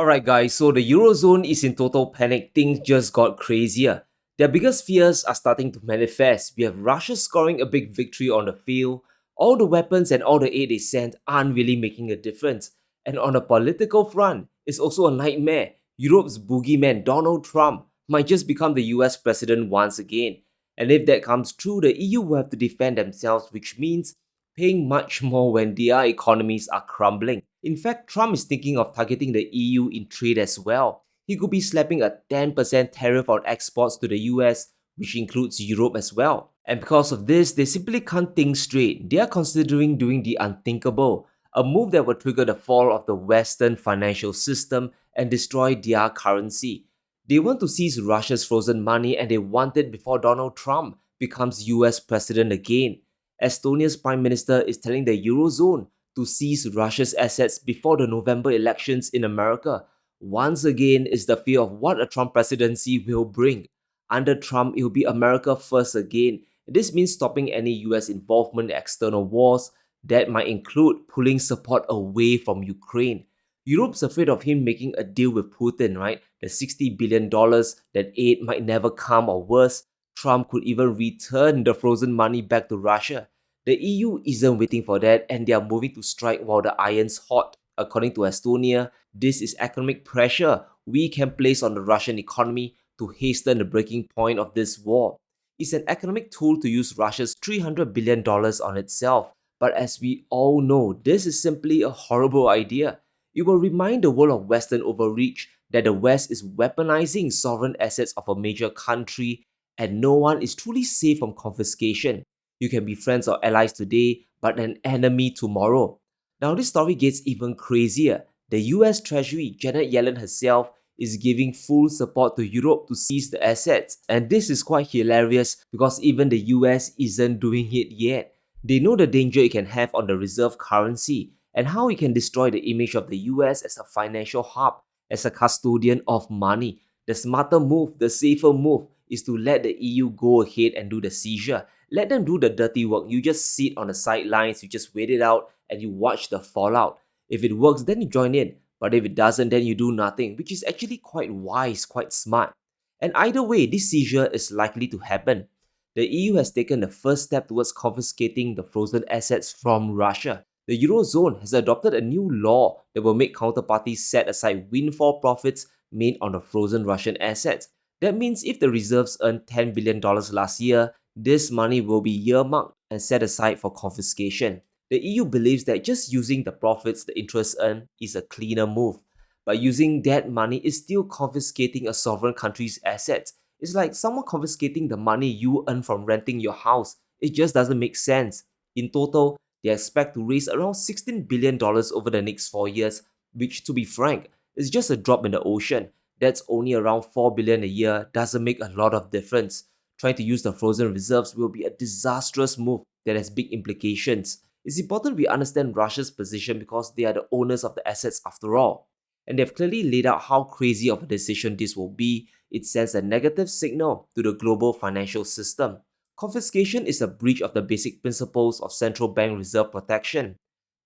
Alright guys, so the Eurozone is in total panic. Things just got crazier. Their biggest fears are starting to manifest. We have Russia scoring a big victory on the field. All the weapons and all the aid they sent aren't really making a difference. And on the political front, it's also a nightmare. Europe's boogeyman, Donald Trump, might just become the US president once again. And if that comes true, the EU will have to defend themselves, which means paying much more when their economies are crumbling. In fact, Trump is thinking of targeting the EU in trade as well. He could be slapping a 10% tariff on exports to the US, which includes Europe as well. And because of this, they simply can't think straight. They are considering doing the unthinkable, a move that will trigger the fall of the Western financial system and destroy their currency. They want to seize Russia's frozen money and they want it before Donald Trump becomes US president again. Estonia's prime minister is telling the Eurozone to seize Russia's assets before the November elections in America. Once again, is the fear of what a Trump presidency will bring. Under Trump, it will be America first again. This means stopping any US involvement in external wars. That might include pulling support away from Ukraine. Europe's afraid of him making a deal with Putin, right? The $60 billion that aid might never come, or worse, Trump could even return the frozen money back to Russia. The EU isn't waiting for that and they are moving to strike while the iron's hot. According to Estonia, this is economic pressure we can place on the Russian economy to hasten the breaking point of this war. It's an economic tool to use Russia's $300 billion on itself. But as we all know, this is simply a horrible idea. It will remind the world of Western overreach that the West is weaponizing sovereign assets of a major country and no one is truly safe from confiscation. You can be friends or allies today, but an enemy tomorrow. Now, this story gets even crazier. The US Treasury, Janet Yellen herself, is giving full support to Europe to seize the assets. And this is quite hilarious because even the US isn't doing it yet. They know the danger it can have on the reserve currency and how it can destroy the image of the US as a financial hub, as a custodian of money. The smarter move, the safer move, is to let the EU go ahead and do the seizure. Let them do the dirty work. You just sit on the sidelines, you just wait it out, and you watch the fallout. If it works, then you join in. But if it doesn't, then you do nothing, which is actually quite wise, quite smart. And either way, this seizure is likely to happen. The EU has taken the first step towards confiscating the frozen assets from Russia. The Eurozone has adopted a new law that will make counterparties set aside windfall profits made on the frozen Russian assets. That means if the reserves earned $10 billion last year, this money will be earmarked and set aside for confiscation. The EU believes that just using the profits the interest earned is a cleaner move. But using that money is still confiscating a sovereign country's assets. It's like someone confiscating the money you earn from renting your house. It just doesn't make sense. In total, they expect to raise around $16 billion over the next 4 years, which, to be frank, is just a drop in the ocean. That's only around $4 billion a year, doesn't make a lot of difference. Trying to use the frozen reserves will be a disastrous move that has big implications. It's important we understand Russia's position because they are the owners of the assets after all. And they've clearly laid out how crazy of a decision this will be. It sends a negative signal to the global financial system. Confiscation is a breach of the basic principles of central bank reserve protection.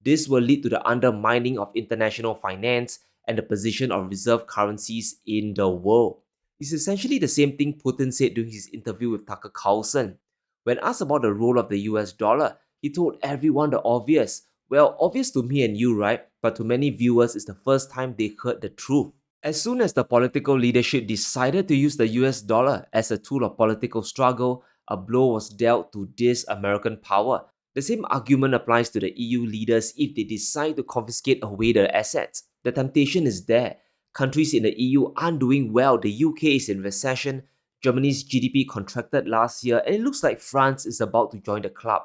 This will lead to the undermining of international finance and the position of reserve currencies in the world. It's essentially the same thing Putin said during his interview with Tucker Carlson. When asked about the role of the US dollar, he told everyone the obvious. Well, obvious to me and you, right? But to many viewers, it's the first time they heard the truth. As soon as the political leadership decided to use the US dollar as a tool of political struggle, a blow was dealt to this American power. The same argument applies to the EU leaders if they decide to confiscate away their assets. The temptation is there. Countries in the EU aren't doing well. The UK is in recession. Germany's GDP contracted last year, and it looks like France is about to join the club.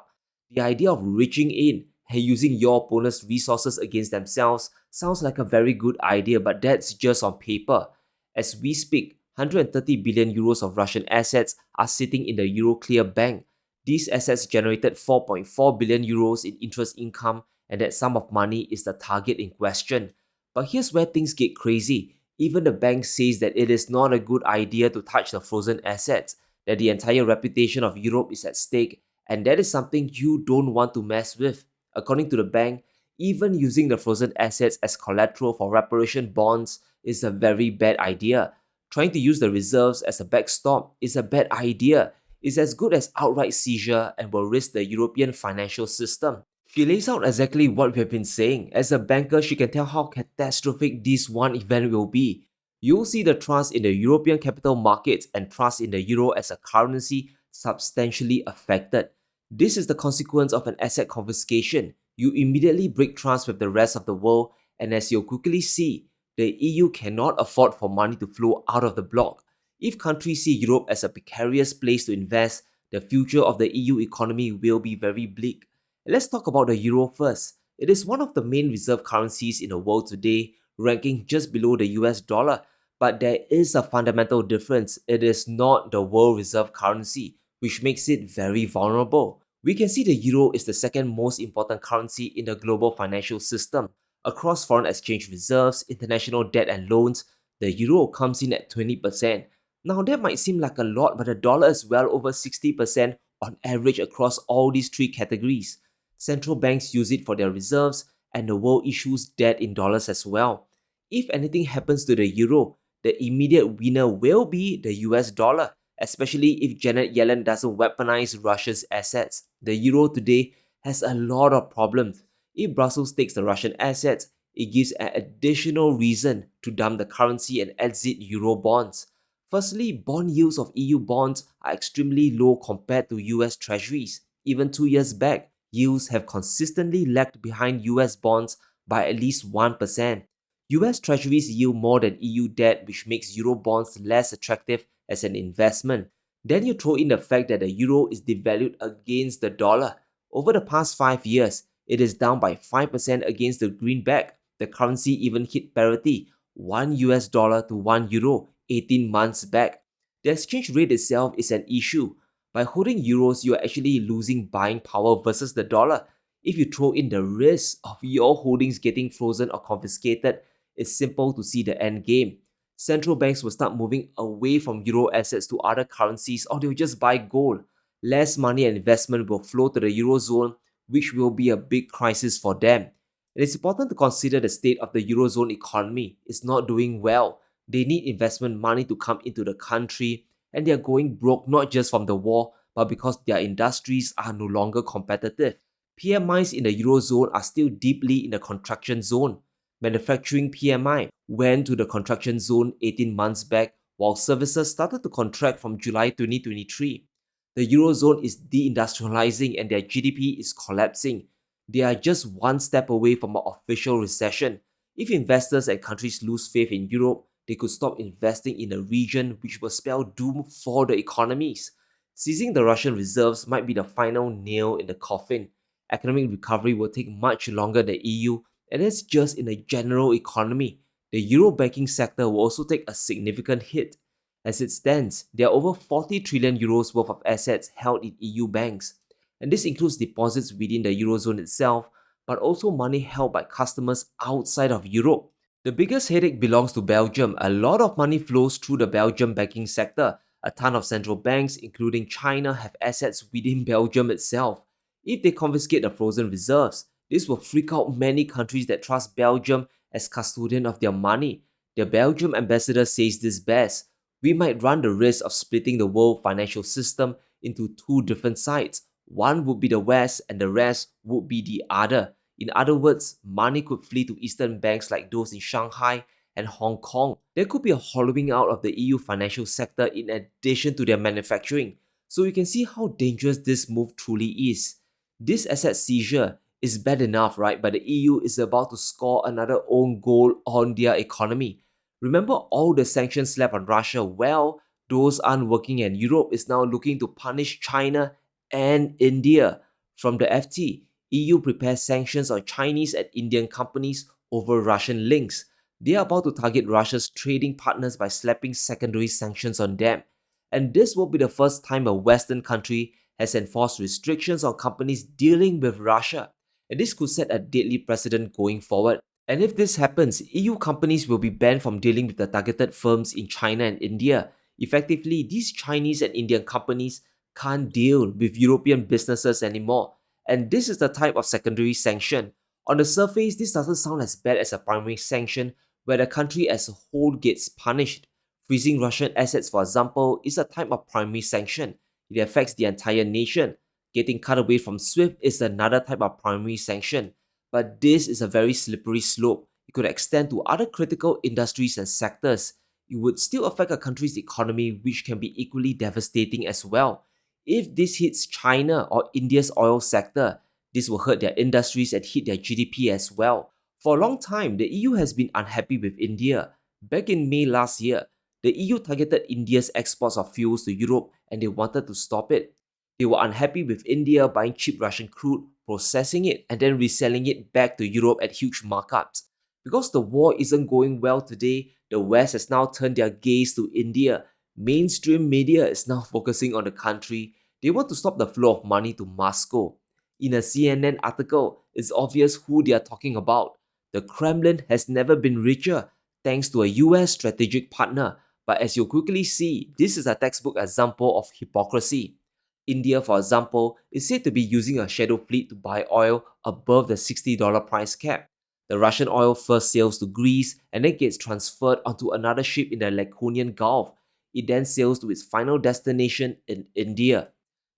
The idea of reaching in and using your opponent's resources against themselves sounds like a very good idea, but that's just on paper. As we speak, 130 billion euros of Russian assets are sitting in the Euroclear Bank. These assets generated 4.4 billion euros in interest income, and that sum of money is the target in question. But here's where things get crazy. Even the bank says that it is not a good idea to touch the frozen assets, that the entire reputation of Europe is at stake, and that is something you don't want to mess with. According to the bank, even using the frozen assets as collateral for reparation bonds is a very bad idea. Trying to use the reserves as a backstop is a bad idea. It's as good as outright seizure and will risk the European financial system. She lays out exactly what we have been saying. As a banker, she can tell how catastrophic this one event will be. You'll see the trust in the European capital markets and trust in the euro as a currency substantially affected. This is the consequence of an asset confiscation. You immediately break trust with the rest of the world, and as you'll quickly see, the EU cannot afford for money to flow out of the bloc. If countries see Europe as a precarious place to invest, the future of the EU economy will be very bleak. Let's talk about the euro first. It is one of the main reserve currencies in the world today, ranking just below the US dollar. But there is a fundamental difference. It is not the world reserve currency, which makes it very vulnerable. We can see the euro is the second most important currency in the global financial system. Across foreign exchange reserves, international debt and loans, the euro comes in at 20%. Now that might seem like a lot, but the dollar is well over 60% on average across all these three categories. Central banks use it for their reserves, and the world issues debt in dollars as well. If anything happens to the euro, the immediate winner will be the US dollar, especially if Janet Yellen doesn't weaponize Russia's assets. The euro today has a lot of problems. If Brussels takes the Russian assets, it gives an additional reason to dump the currency and exit euro bonds. Firstly, bond yields of EU bonds are extremely low compared to US treasuries. Even 2 years back, yields have consistently lagged behind US bonds by at least 1%. US treasuries yield more than EU debt, which makes euro bonds less attractive as an investment. Then you throw in the fact that the euro is devalued against the dollar. Over the past 5 years, it is down by 5% against the greenback. The currency even hit parity, 1 US dollar to 1 euro 18 months back. The exchange rate itself is an issue. By holding euros, you are actually losing buying power versus the dollar. If you throw in the risk of your holdings getting frozen or confiscated, it's simple to see the end game. Central banks will start moving away from euro assets to other currencies, or they'll just buy gold. Less money and investment will flow to the eurozone, which will be a big crisis for them. It is important to consider the state of the eurozone economy. It's not doing well. They need investment money to come into the country, and they are going broke not just from the war, but because their industries are no longer competitive. PMIs in the eurozone are still deeply in the contraction zone. Manufacturing PMI went to the contraction zone 18 months back, while services started to contract from July 2023. The eurozone is deindustrializing and their GDP is collapsing. They are just one step away from an official recession. If investors and countries lose faith in Europe, they could stop investing in the region, which will spell doom for the economies. Seizing the Russian reserves might be the final nail in the coffin. Economic recovery will take much longer than EU, and that's just in the general economy. The euro banking sector will also take a significant hit. As it stands, there are over 40 trillion euros worth of assets held in EU banks, and this includes deposits within the eurozone itself, but also money held by customers outside of Europe. The biggest headache belongs to Belgium. A lot of money flows through the Belgium banking sector. A ton of central banks, including China, have assets within Belgium itself. If they confiscate the frozen reserves, this will freak out many countries that trust Belgium as custodian of their money. The Belgium ambassador says this best: we might run the risk of splitting the world financial system into two different sides. One would be the West and the rest would be the other. In other words, money could flee to eastern banks like those in Shanghai and Hong Kong. There could be a hollowing out of the EU financial sector in addition to their manufacturing. So you can see how dangerous this move truly is. This asset seizure is bad enough, right? But the EU is about to score another own goal on their economy. Remember all the sanctions slapped on Russia? Well, those aren't working, and Europe is now looking to punish China and India. From the FT, EU prepares sanctions on Chinese and Indian companies over Russian links. They are about to target Russia's trading partners by slapping secondary sanctions on them. And this will be the first time a Western country has enforced restrictions on companies dealing with Russia. And this could set a deadly precedent going forward. And if this happens, EU companies will be banned from dealing with the targeted firms in China and India. Effectively, these Chinese and Indian companies can't deal with European businesses anymore. And this is the type of secondary sanction. On the surface, this doesn't sound as bad as a primary sanction where the country as a whole gets punished. Freezing Russian assets, for example, is a type of primary sanction. It affects the entire nation. Getting cut away from SWIFT is another type of primary sanction. But this is a very slippery slope. It could extend to other critical industries and sectors. It would still affect a country's economy, which can be equally devastating as well. If this hits China or India's oil sector, this will hurt their industries and hit their GDP as well. For a long time, the EU has been unhappy with India. Back in May last year, the EU targeted India's exports of fuels to Europe and they wanted to stop it. They were unhappy with India buying cheap Russian crude, processing it, and then reselling it back to Europe at huge markups. Because the war isn't going well today, the West has now turned their gaze to India. Mainstream media is now focusing on the country. They want to stop the flow of money to Moscow. In a CNN article, it's obvious who they are talking about. The Kremlin has never been richer thanks to a US strategic partner. But as you'll quickly see, this is a textbook example of hypocrisy. India, for example, is said to be using a shadow fleet to buy oil above the $60 price cap. The Russian oil first sails to Greece and then gets transferred onto another ship in the Laconian Gulf. It then sails to its final destination in India.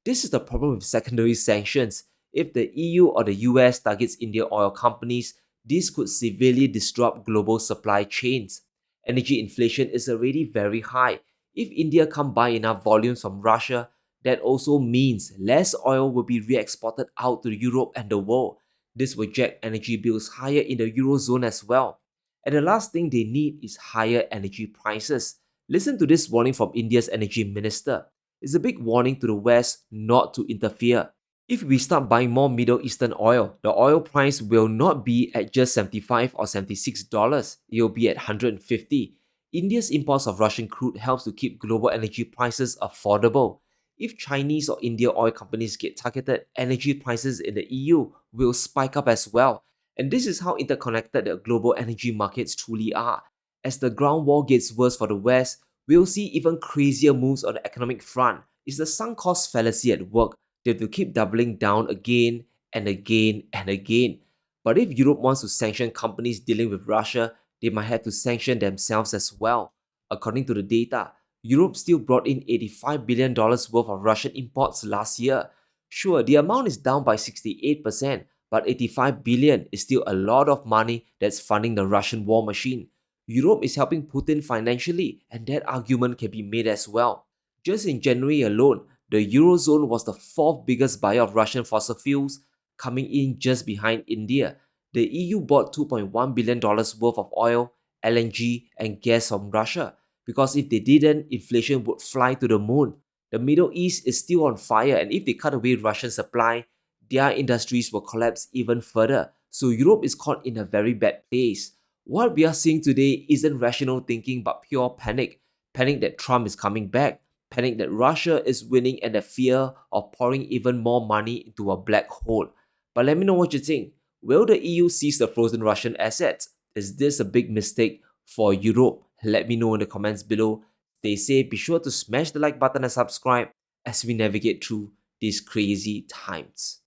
This is the problem with secondary sanctions. If the EU or the US targets Indian oil companies, this could severely disrupt global supply chains. Energy inflation is already very high. If India can't buy enough volumes from Russia, that also means less oil will be re-exported out to Europe and the world. This will jack energy bills higher in the Eurozone as well. And the last thing they need is higher energy prices. Listen to this warning from India's energy minister. It's a big warning to the West not to interfere. If we start buying more Middle Eastern oil, the oil price will not be at just $75 or $76, it will be at $150. India's imports of Russian crude helps to keep global energy prices affordable. If Chinese or Indian oil companies get targeted, energy prices in the EU will spike up as well. And this is how interconnected the global energy markets truly are. As the ground war gets worse for the West, we'll see even crazier moves on the economic front. It's the sunk cost fallacy at work. They have to keep doubling down again and again and again. But if Europe wants to sanction companies dealing with Russia, they might have to sanction themselves as well. According to the data, Europe still brought in $85 billion worth of Russian imports last year. Sure, the amount is down by 68%, but 85 billion is still a lot of money that's funding the Russian war machine. Europe is helping Putin financially, and that argument can be made as well. Just in January alone, the Eurozone was the fourth biggest buyer of Russian fossil fuels, coming in just behind India. The EU bought $2.1 billion worth of oil, LNG, and gas from Russia, because if they didn't, inflation would fly to the moon. The Middle East is still on fire, and if they cut away Russian supply, their industries will collapse even further. So Europe is caught in a very bad place. What we are seeing today isn't rational thinking but pure panic. Panic that Trump is coming back, panic that Russia is winning, and the fear of pouring even more money into a black hole. But let me know what you think. Will the EU seize the frozen Russian assets? Is this a big mistake for Europe? Let me know in the comments below. Stay safe, be sure to smash the like button and subscribe as we navigate through these crazy times.